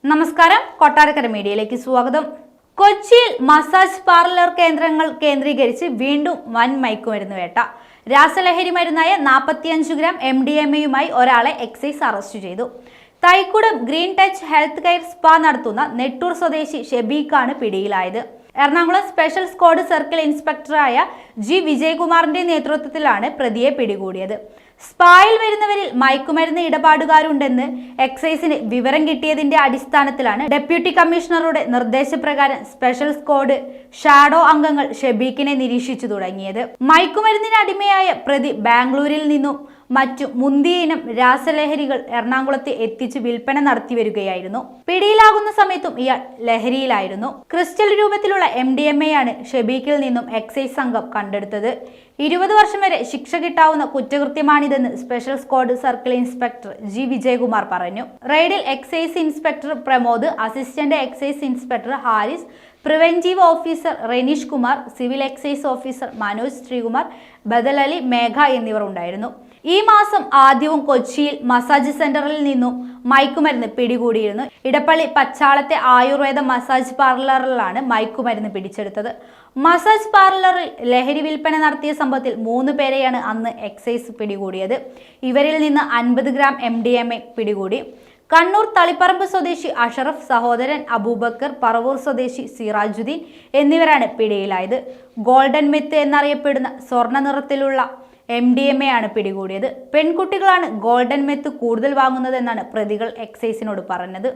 നമസ്കാരം, കൊട്ടാരക്കര മീഡിയയിലേക്ക് സ്വാഗതം. കൊച്ചിയിൽ മസാജ് പാർലർ കേന്ദ്രങ്ങൾ കേന്ദ്രീകരിച്ച് വീണ്ടും വൻ മയക്കുമരുന്ന് വേട്ട. രാസലഹരി മരുന്നായ 45 ഗ്രാം MDMA-യുമായി ഒരാളെ എക്സൈസ് അറസ്റ്റ് ചെയ്തു. Thaikkudam green touch health care spa നടത്തുന്ന നെട്ടൂർ സ്വദേശി ഷെബീഖാണ് പിടിയിലായത്. എറണാകുളം സ്പെഷ്യൽ സ്ക്വാഡ് സർക്കിൾ ഇൻസ്പെക്ടറായ ജി വിജയകുമാറിന്റെ നേതൃത്വത്തിലാണ് പ്രതിയെ പിടികൂടിയത്. സ്പായിൽ വരുന്നവരിൽ മയക്കുമരുന്ന് ഇടപാടുകാരുണ്ടെന്ന് എക്സൈസിന് വിവരം കിട്ടിയതിന്റെ അടിസ്ഥാനത്തിലാണ് ഡെപ്യൂട്ടി കമ്മീഷണറുടെ നിർദ്ദേശപ്രകാരം സ്പെഷ്യൽ സ്ക്വാഡ് ഷാഡോ അംഗങ്ങൾ ഷെബീഖിനെ നിരീക്ഷിച്ചു തുടങ്ങിയത്. മയക്കുമരുന്നിന് അടിമയായ പ്രതി ബാംഗ്ലൂരിൽ നിന്നും മറ്റു മുന്തിയ ഇനം രാസലഹരികൾ എറണാകുളത്ത് എത്തിച്ച് വിൽപ്പന നടത്തി വരികയായിരുന്നു. പിടിയിലാകുന്ന സമയത്തും ഇയാൾ ലഹരിയിലായിരുന്നു. ക്രിസ്റ്റൽ രൂപത്തിലുള്ള MDMA-യാണ് ഷെബീഖിൽ നിന്നും എക്സൈസ് സംഘം കണ്ടെടുത്തത്. 20 വർഷം വരെ ശിക്ഷ കിട്ടാവുന്ന കുറ്റകൃത്യമാണിതെന്ന് special squad circle inspector G Vijayakumar പറഞ്ഞു. റെയ്ഡിൽ excise inspector Pramod, assistant excise inspector Haris, preventive officer Renish Kumar, civil excise officer Manoj Sreekumar, Badal Ali, മേഘ എന്നിവർ ഉണ്ടായിരുന്നു. ഈ മാസം ആദ്യവും കൊച്ചിയിൽ മസാജ് സെന്ററിൽ നിന്നും മയക്കുമരുന്ന് പിടികൂടിയിരുന്നു. ഇടപ്പള്ളി പച്ചാളത്തെ ആയുർവേദ മസാജ് പാർലറിലാണ് മയക്കുമരുന്ന് പിടിച്ചെടുത്തത്. മസാജ് പാർലറിൽ ലഹരി വിൽപ്പന നടത്തിയ സംഭവത്തിൽ 3 പേരെയാണ് അന്ന് എക്സൈസ് പിടികൂടിയത്. ഇവരിൽ നിന്ന് 50 ഗ്രാം MDMA പിടികൂടി. കണ്ണൂർ തളിപ്പറമ്പ് സ്വദേശി അഷറഫ്, സഹോദരൻ അബൂബക്കർ, പറവൂർ സ്വദേശി സിറാജുദ്ദീൻ എന്നിവരാണ് പിടിയിലായത്. ഗോൾഡൻ മെത്ത് എന്നറിയപ്പെടുന്ന സ്വർണ്ണ നിറത്തിലുള്ള MDMA-യാണ് പിടികൂടിയത്. പെൺകുട്ടികളാണ് ഗോൾഡൻ മെത്ത് കൂടുതൽ വാങ്ങുന്നതെന്നാണ് പ്രതികൾ എക്സൈസിനോട് പറഞ്ഞത്.